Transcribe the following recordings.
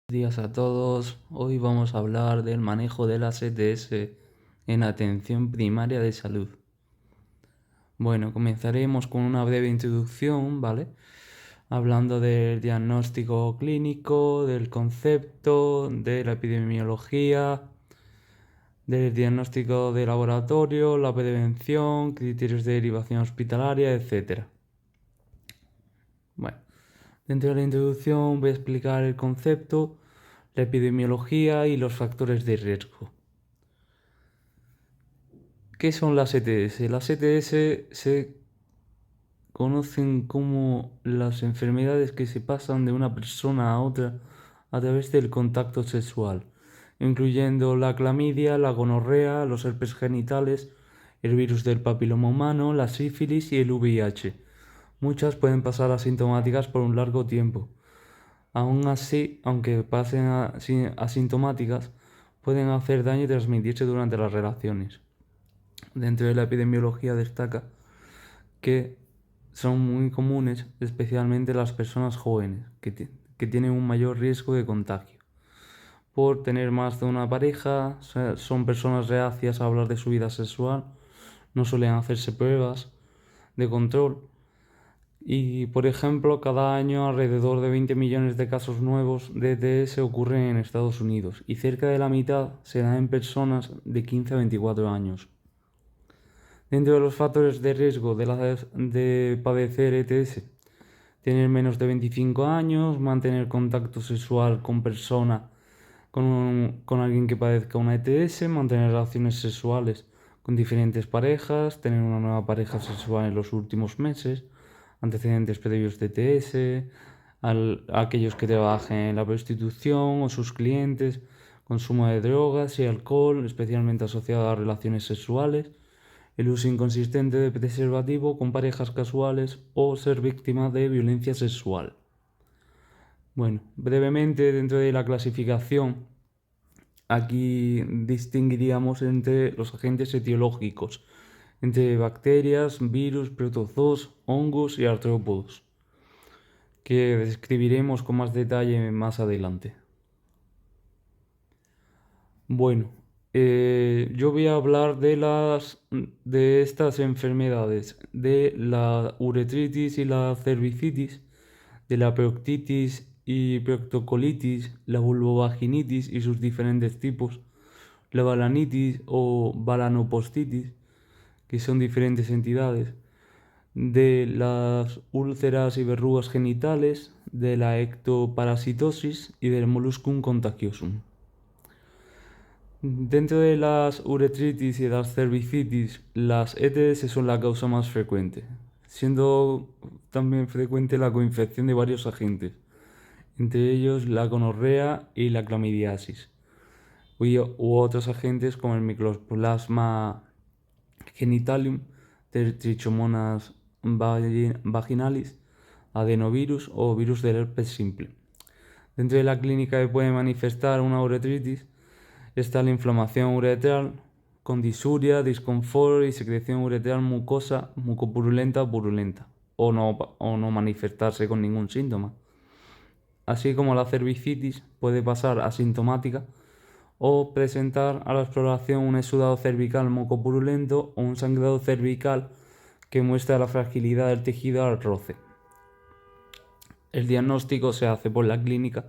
Buenos días a todos. Hoy vamos a hablar del manejo de las ETS en atención primaria de salud. Bueno, comenzaremos con una breve introducción, ¿vale? Hablando del diagnóstico clínico, del concepto, de la epidemiología, del diagnóstico de laboratorio, la prevención, criterios de derivación hospitalaria, etc. Bueno, dentro de la introducción voy a explicar el concepto, la epidemiología y los factores de riesgo. ¿Qué son las ETS? Las ETS se conocen como las enfermedades que se pasan de una persona a otra a través del contacto sexual, incluyendo la clamidia, la gonorrea, los herpes genitales, el virus del papiloma humano, la sífilis y el VIH. Muchas pueden pasar asintomáticas por un largo tiempo. Aún así, aunque pasen asintomáticas, pueden hacer daño y transmitirse durante las relaciones. Dentro de la epidemiología destaca que son muy comunes, especialmente las personas jóvenes, que tienen un mayor riesgo de contagio. Por tener más de una pareja, son personas reacias a hablar de su vida sexual, no suelen hacerse pruebas de control. Y, por ejemplo, cada año alrededor de 20 millones de casos nuevos de ETS ocurren en Estados Unidos y cerca de la mitad se dan en personas de 15 a 24 años. Dentro de los factores de riesgo de padecer ETS, tener menos de 25 años, mantener contacto sexual con alguien que padezca una ETS, mantener relaciones sexuales con diferentes parejas, tener una nueva pareja sexual en los últimos meses, antecedentes previos de ETS, aquellos que trabajen en la prostitución o sus clientes, consumo de drogas y alcohol, especialmente asociado a relaciones sexuales, el uso inconsistente de preservativo con parejas casuales o ser víctima de violencia sexual. Bueno, brevemente dentro de la clasificación, aquí distinguiríamos entre los agentes etiológicos, entre bacterias, virus, protozoos, hongos y artrópodos, que describiremos con más detalle más adelante. Bueno, yo voy a hablar de estas enfermedades, de la uretritis y la cervicitis, de la proctitis y proctocolitis, la vulvovaginitis y sus diferentes tipos, la balanitis o balanopostitis, que son diferentes entidades, de las úlceras y verrugas genitales, de la ectoparasitosis y del molluscum contagiosum. Dentro de las uretritis y las cervicitis, las ETS son la causa más frecuente, siendo también frecuente la coinfección de varios agentes, entre ellos la gonorrea y la clamidiasis, u otros agentes como el Mycoplasma genitalium, Trichomonas vaginalis, adenovirus o virus del herpes simple. Dentro de la clínica que puede manifestar una uretritis está la inflamación uretral con disuria, disconfort y secreción uretral mucosa, mucopurulenta o purulenta, o no manifestarse con ningún síntoma. Así como la cervicitis puede pasar asintomática o presentar a la exploración un exudado cervical mucopurulento o un sangrado cervical que muestra la fragilidad del tejido al roce. El diagnóstico se hace por la clínica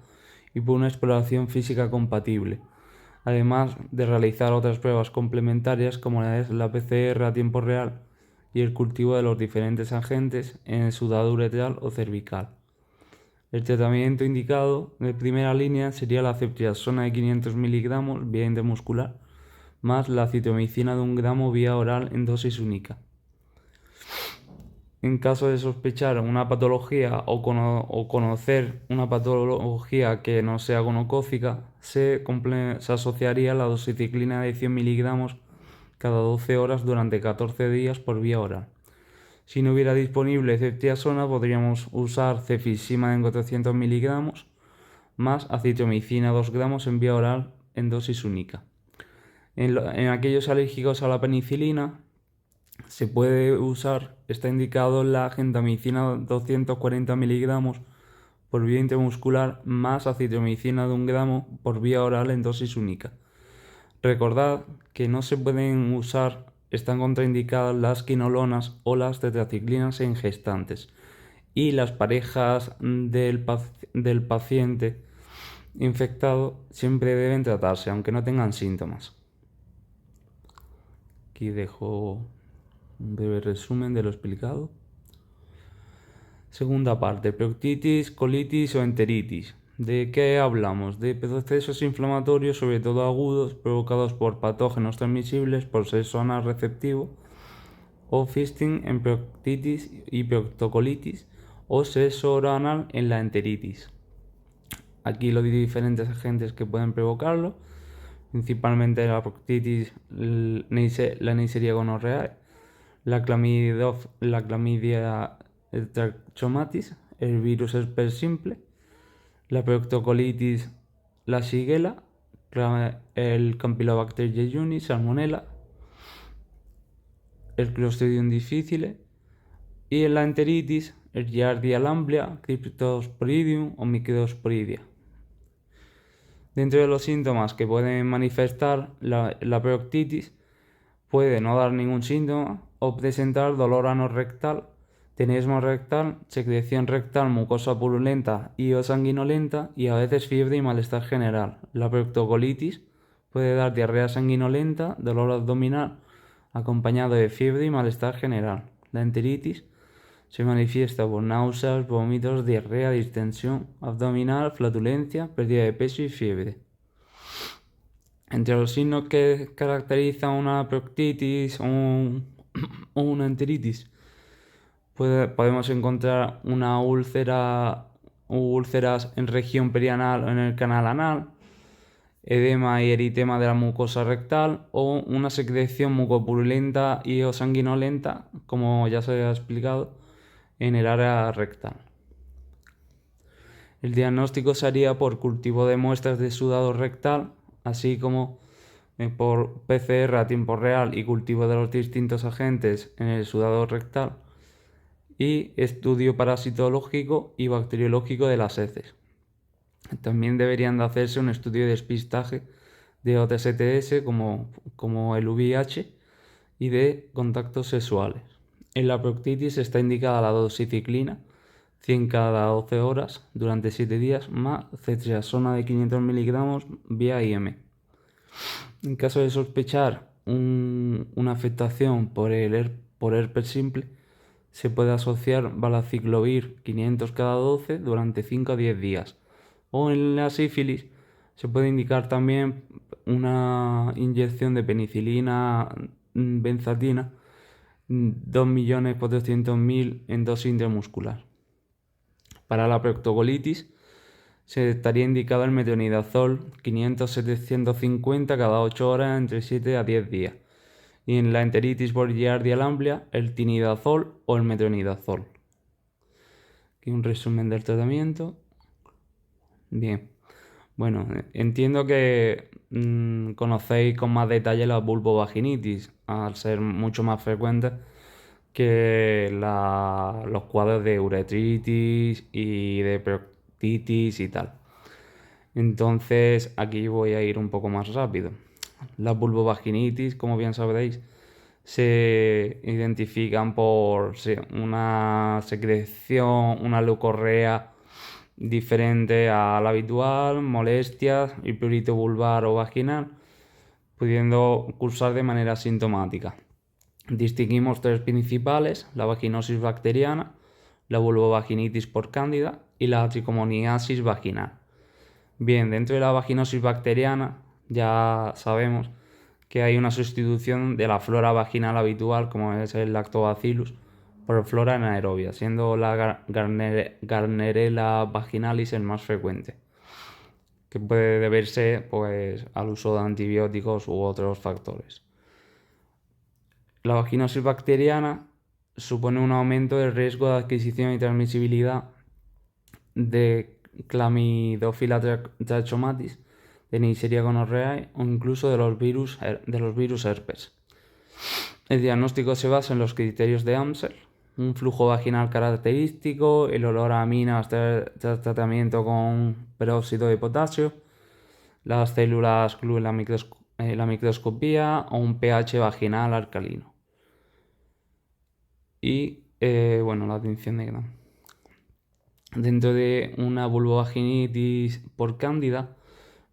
y por una exploración física compatible, además de realizar otras pruebas complementarias como es la PCR a tiempo real y el cultivo de los diferentes agentes en el exudado uretral o cervical. El tratamiento indicado de primera línea sería la ceftriaxona de 500 miligramos vía intramuscular más la acitromicina de 1 gramo vía oral en dosis única. En caso de sospechar una patología o conocer una patología que no sea gonocócica, se asociaría la doxiciclina de 100 miligramos cada 12 horas durante 14 días por vía oral. Si no hubiera disponible ceftriaxona, podríamos usar cefixima en 400 miligramos más acitromicina 2 gramos en vía oral en dosis única. En aquellos alérgicos a la penicilina, se puede usar, está indicado la gentamicina 240 miligramos por vía intramuscular más acitromicina de 1 gramo por vía oral en dosis única. Recordad que no se pueden usar, están contraindicadas las quinolonas o las tetraciclinas en gestantes, y las parejas del paciente infectado siempre deben tratarse, aunque no tengan síntomas. Aquí dejo un breve resumen de lo explicado. Segunda parte, proctitis, colitis o enteritis. ¿De qué hablamos? De procesos inflamatorios, sobre todo agudos, provocados por patógenos transmisibles por sexo anal receptivo, o fisting en proctitis y proctocolitis, o sexo oral en la enteritis. Aquí los diferentes agentes que pueden provocarlo, principalmente la proctitis, la Neisseria gonorrhoeae, la clamidia trachomatis, el virus herpes simple, la proctocolitis, la shigella, el Campylobacter jejuni, salmonella, el Clostridium difficile, y en la enteritis, el Giardia lamblia, Cryptosporidium o Myctosporidia. Dentro de los síntomas que pueden manifestar la proctitis, puede no dar ningún síntoma o presentar dolor anorrectal, tenesmo rectal, secreción rectal mucosa purulenta y o sanguinolenta, y a veces fiebre y malestar general. La proctocolitis puede dar diarrea sanguinolenta, dolor abdominal acompañado de fiebre y malestar general. La enteritis se manifiesta por náuseas, vómitos, diarrea, distensión abdominal, flatulencia, pérdida de peso y fiebre. Entre los signos que caracterizan una proctitis o una enteritis, podemos encontrar una úlceras en región perianal o en el canal anal, edema y eritema de la mucosa rectal, o una secreción mucopurulenta y o sanguinolenta, como ya se ha explicado, en el área rectal. El diagnóstico se haría por cultivo de muestras de sudado rectal, así como por PCR a tiempo real y cultivo de los distintos agentes en el sudado rectal, y estudio parasitológico y bacteriológico de las heces. También deberían de hacerse un estudio de despistaje de otras ETS como el VIH y de contactos sexuales. En la proctitis está indicada la doxiciclina 100 cada 12 horas durante 7 días más ceftriaxona de 500 miligramos vía IM. En caso de sospechar una afectación por herpes simple, se puede asociar valaciclovir 500 cada 12 durante 5 a 10 días. O en la sífilis se puede indicar también una inyección de penicilina benzatina 2.400.000 en dosis intramuscular. Para la proctocolitis se estaría indicado el metronidazol 500-750 cada 8 horas entre 7 a 10 días. Y en la enteritis por Giardia lamblia, el tinidazol o el metronidazol. Aquí un resumen del tratamiento. Bien, bueno, entiendo que conocéis con más detalle la vulvovaginitis, al ser mucho más frecuente que los cuadros de uretritis y de proctitis y tal. Entonces aquí voy a ir un poco más rápido. La vulvovaginitis, como bien sabréis, se identifican por una secreción, una leucorrea diferente a la habitual, molestias y prurito vulvar o vaginal, pudiendo cursar de manera asintomática. Distinguimos 3 principales: la vaginosis bacteriana, la vulvovaginitis por cándida y la tricomoniasis vaginal. Bien, dentro de la vaginosis bacteriana ya sabemos que hay una sustitución de la flora vaginal habitual, como es el lactobacillus, por flora anaerobia, siendo la Gardnerella vaginalis el más frecuente, que puede deberse pues, al uso de antibióticos u otros factores. La vaginosis bacteriana supone un aumento del riesgo de adquisición y transmisibilidad de Chlamydophila trachomatis, de Neisseria gonorrhoeae o incluso de los virus herpes. El diagnóstico se basa en los criterios de Amsel, un flujo vaginal característico, el olor a aminas tras tratamiento con peróxido de potasio, las células GLU en la microscopía o un pH vaginal alcalino. Y la tinción de Gram. Dentro de una vulvovaginitis por cándida,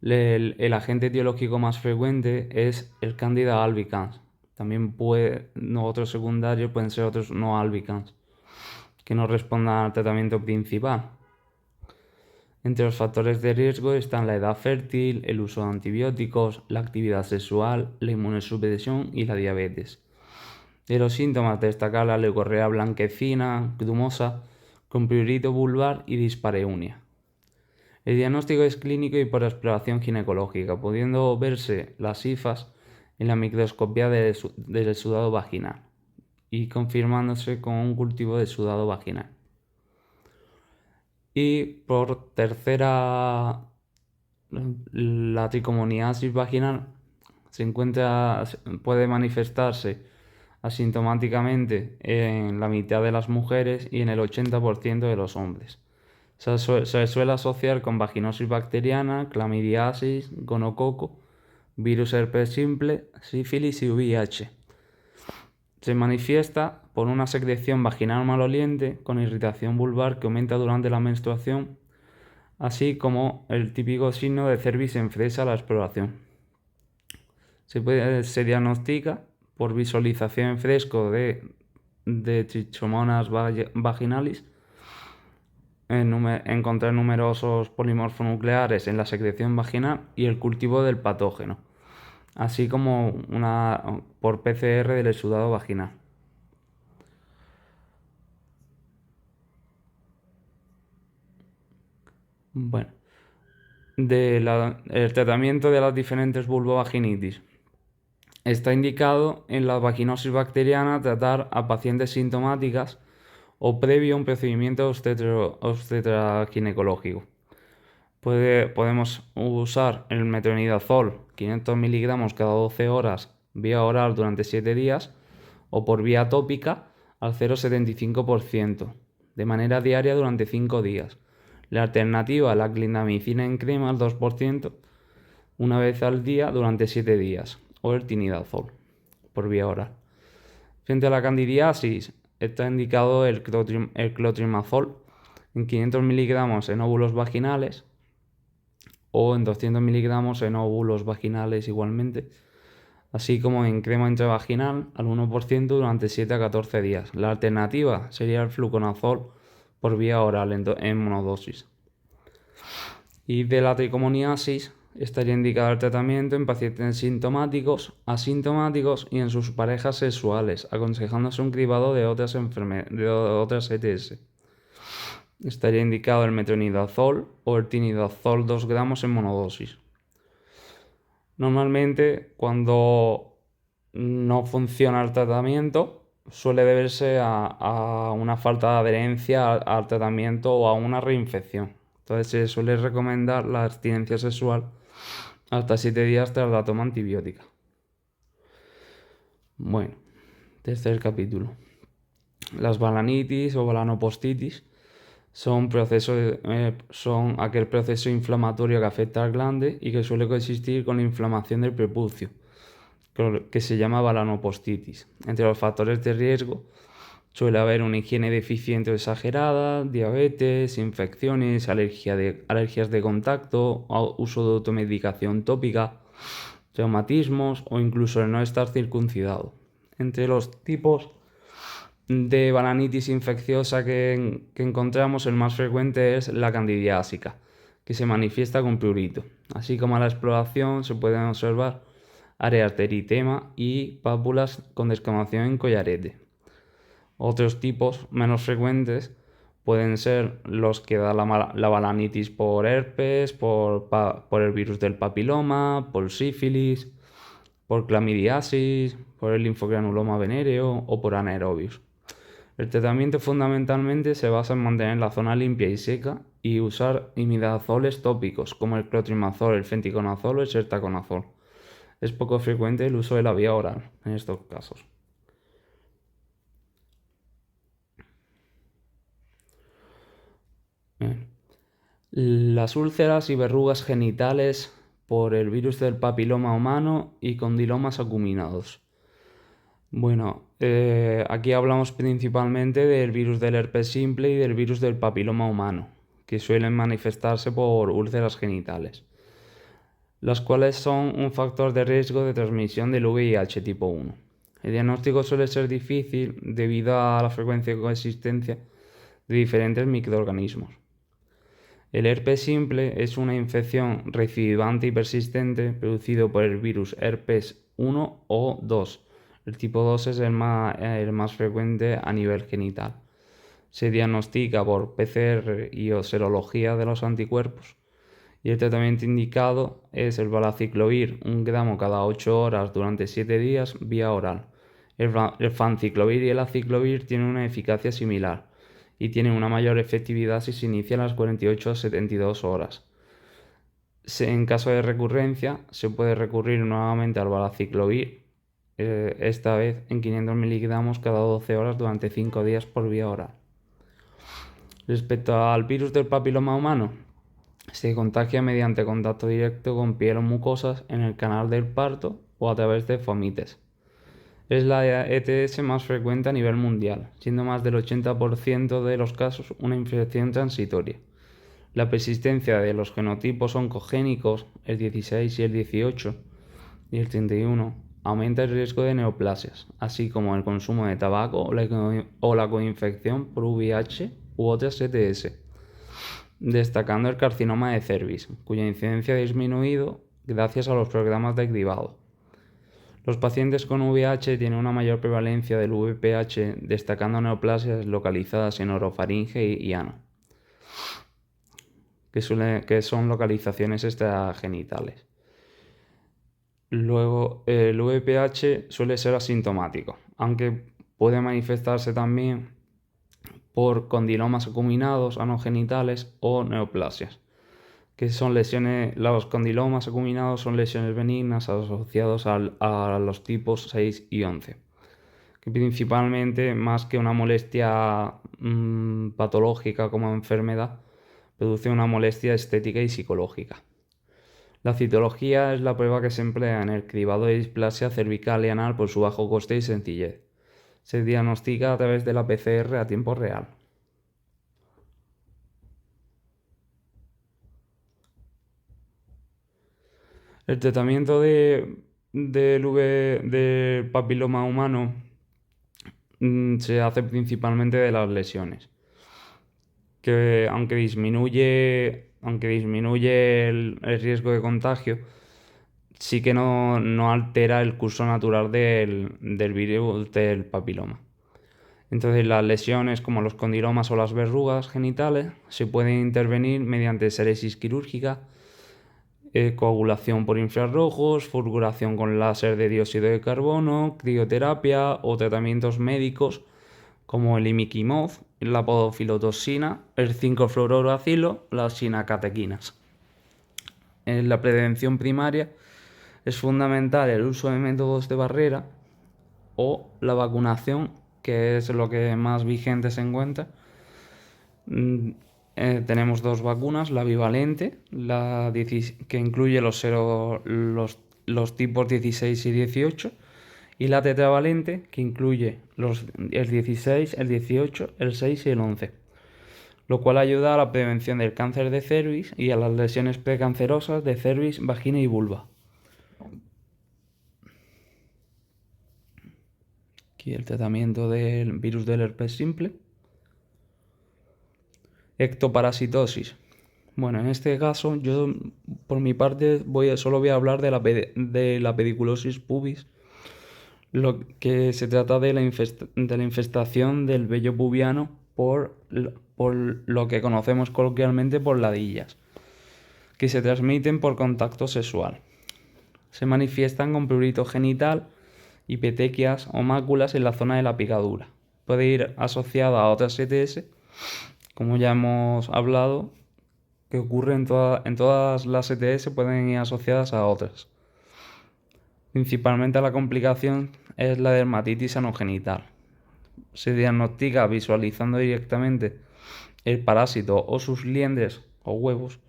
el agente etiológico más frecuente es el Candida albicans. También otros secundarios pueden ser otros no albicans, que no respondan al tratamiento principal. Entre los factores de riesgo están la edad fértil, el uso de antibióticos, la actividad sexual, la inmunosupresión y la diabetes. De los síntomas destacar la leucorrea blanquecina, grumosa, con prurito vulvar y dispareunia. El diagnóstico es clínico y por exploración ginecológica, pudiendo verse las hifas en la microscopía del sudado vaginal y confirmándose con un cultivo de sudado vaginal. Y por tercera, la tricomoniasis vaginal puede manifestarse asintomáticamente en la mitad de las mujeres y en el 80% de los hombres. Se suele asociar con vaginosis bacteriana, clamidiasis, gonococo, virus herpes simple, sífilis y VIH. Se manifiesta por una secreción vaginal maloliente con irritación vulvar que aumenta durante la menstruación, así como el típico signo de cervix en fresa a la exploración. Se diagnostica por visualización en fresco de trichomonas vaginalis, encontrar numerosos polimorfonucleares en la secreción vaginal y el cultivo del patógeno, así como por PCR del exudado vaginal. Bueno, el tratamiento de las diferentes vulvovaginitis. Está indicado en la vaginosis bacteriana tratar a pacientes sintomáticas o previo a un procedimiento obstetroginecológico. Podemos usar el metronidazol 500 miligramos cada 12 horas vía oral durante 7 días o por vía tópica al 0,75% de manera diaria durante 5 días. La alternativa, la clindamicina en crema al 2% una vez al día durante 7 días o el tinidazol por vía oral. Frente a la candidiasis está indicado el clotrimazol en 500 miligramos en óvulos vaginales o en 200 miligramos en óvulos vaginales igualmente, así como en crema intravaginal al 1% durante 7 a 14 días. La alternativa sería el fluconazol por vía oral en monodosis. Y de la tricomoniasis estaría indicado el tratamiento en pacientes sintomáticos, asintomáticos y en sus parejas sexuales, aconsejándose un cribado de otras ETS. Estaría indicado el metronidazol o el tinidazol 2 gramos en monodosis. Normalmente, cuando no funciona el tratamiento, suele deberse a una falta de adherencia al tratamiento o a una reinfección. Entonces se suele recomendar la abstinencia sexual hasta 7 días tras la toma antibiótica. Bueno, tercer capítulo. Las balanitis o balanopostitis son aquel proceso inflamatorio que afecta al glande y que suele coexistir con la inflamación del prepucio, que se llama balanopostitis. Entre los factores de riesgo suele haber una higiene deficiente o exagerada, diabetes, infecciones, alergias de contacto, uso de automedicación tópica, reumatismos o incluso el no estar circuncidado. Entre los tipos de balanitis infecciosa que encontramos, el más frecuente es la candidiásica, que se manifiesta con prurito. Así como a la exploración se pueden observar áreas de eritema y pápulas con descamación en collarete. Otros tipos menos frecuentes pueden ser los que da la balanitis por herpes, por el virus del papiloma, por sífilis, por clamidiasis, por el linfogranuloma venéreo o por anaerobius. El tratamiento fundamentalmente se basa en mantener la zona limpia y seca y usar imidazoles tópicos como el clotrimazol, el fenticonazol o el sertaconazol. Es poco frecuente el uso de la vía oral en estos casos. Las úlceras y verrugas genitales por el virus del papiloma humano y condilomas acuminados. Bueno, aquí hablamos principalmente del virus del herpes simple y del virus del papiloma humano, que suelen manifestarse por úlceras genitales, las cuales son un factor de riesgo de transmisión del VIH tipo 1. El diagnóstico suele ser difícil debido a la frecuencia de coexistencia de diferentes microorganismos. El herpes simple es una infección recidivante y persistente producido por el virus herpes 1 o 2. El tipo 2 es el más frecuente a nivel genital. Se diagnostica por PCR y o serología de los anticuerpos. Y el tratamiento indicado es el valaciclovir, 1 gramo cada 8 horas durante 7 días vía oral. El fanciclovir y el aciclovir tienen una eficacia similar y tienen una mayor efectividad si se inicia a las 48 a 72 horas. En caso de recurrencia, se puede recurrir nuevamente al valaciclovir, esta vez en 500 miligramos cada 12 horas durante 5 días por vía oral. Respecto al virus del papiloma humano, se contagia mediante contacto directo con piel o mucosas en el canal del parto o a través de fomites. Es la ETS más frecuente a nivel mundial, siendo más del 80% de los casos una infección transitoria. La persistencia de los genotipos oncogénicos, el 16 y el 18 y el 31, aumenta el riesgo de neoplasias, así como el consumo de tabaco o la coinfección por VIH u otras ETS, destacando el carcinoma de cervix, cuya incidencia ha disminuido gracias a los programas de cribado. Los pacientes con VIH tienen una mayor prevalencia del VPH, destacando neoplasias localizadas en orofaringe y ano, que son localizaciones extragenitales. Luego, el VPH suele ser asintomático, aunque puede manifestarse también por condilomas acuminados anogenitales o neoplasias, que son lesiones. Los condilomas acuminados son lesiones benignas asociadas a los tipos 6 y 11, que principalmente, más que una molestia patológica como enfermedad, produce una molestia estética y psicológica. La citología es la prueba que se emplea en el cribado de displasia cervical y anal por su bajo coste y sencillez. Se diagnostica a través de la PCR a tiempo real. El tratamiento del papiloma humano se hace principalmente de las lesiones, que aunque disminuye el riesgo de contagio, sí que no altera el curso natural del virus del papiloma. Entonces, las lesiones como los condilomas o las verrugas genitales se pueden intervenir mediante seresis quirúrgica, coagulación por infrarrojos, fulguración con láser de dióxido de carbono, crioterapia o tratamientos médicos como el imiquimod, la podofilotoxina, el 5-fluorouracilo, las sinacatequinas. En la prevención primaria es fundamental el uso de métodos de barrera o la vacunación, que es lo que más vigente se encuentra. Tenemos dos vacunas, la bivalente, que incluye los tipos 16 y 18, y la tetravalente, que incluye el 16, el 18, el 6 y el 11, lo cual ayuda a la prevención del cáncer de cervix y a las lesiones precancerosas de cervix, vagina y vulva. Aquí el tratamiento del virus del herpes simple. Ectoparasitosis. Bueno, en este caso yo por mi parte solo voy a hablar de la pediculosis pubis, lo que se trata de la infestación del vello pubiano por lo que conocemos coloquialmente por ladillas, que se transmiten por contacto sexual. Se manifiestan con prurito genital y petequias o máculas en la zona de la picadura. Puede ir asociada a otras ETS, como ya hemos hablado, que ocurre en todas las ETS, pueden ir asociadas a otras. Principalmente la complicación es la dermatitis anogenital. Se diagnostica visualizando directamente el parásito o sus liendres o huevos.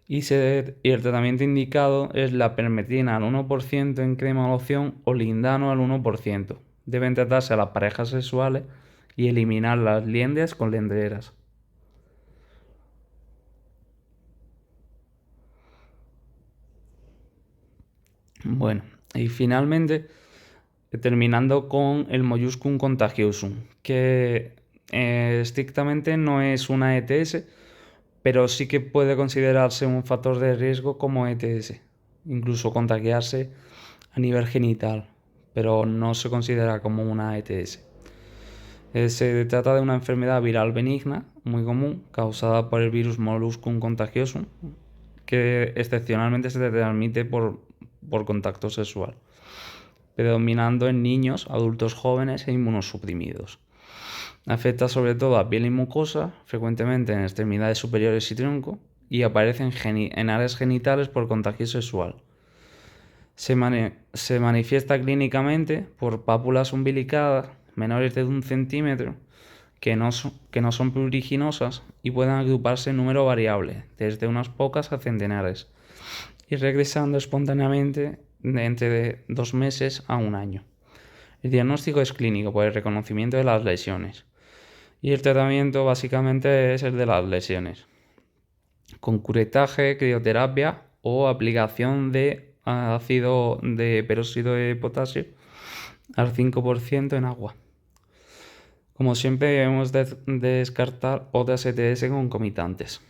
Y el tratamiento indicado es la permetrina al 1% en crema o loción o lindano al 1%. Deben tratarse a las parejas sexuales y eliminar las liendres con liendreras. Bueno, y finalmente, terminando con el Molluscum contagiosum, que estrictamente no es una ETS, pero sí que puede considerarse un factor de riesgo como ETS, incluso contagiarse a nivel genital, pero no se considera como una ETS. Se trata de una enfermedad viral benigna muy común causada por el virus Molluscum contagiosum, que excepcionalmente se transmite por contacto sexual, predominando en niños, adultos jóvenes e inmunosuprimidos. Afecta sobre todo a piel y mucosa, frecuentemente en extremidades superiores y tronco, y aparece en áreas genitales por contagio sexual. Se manifiesta clínicamente por pápulas umbilicadas menores de 1 centímetro que no son pruriginosas y pueden agruparse en número variable, desde unas pocas a centenares, y regresando espontáneamente de entre 2 meses a 1 año. El diagnóstico es clínico por el reconocimiento de las lesiones y el tratamiento básicamente es el de las lesiones, con curetaje, crioterapia o aplicación de ácido de peróxido de potasio al 5% en agua. Como siempre, debemos descartar otras ETS concomitantes.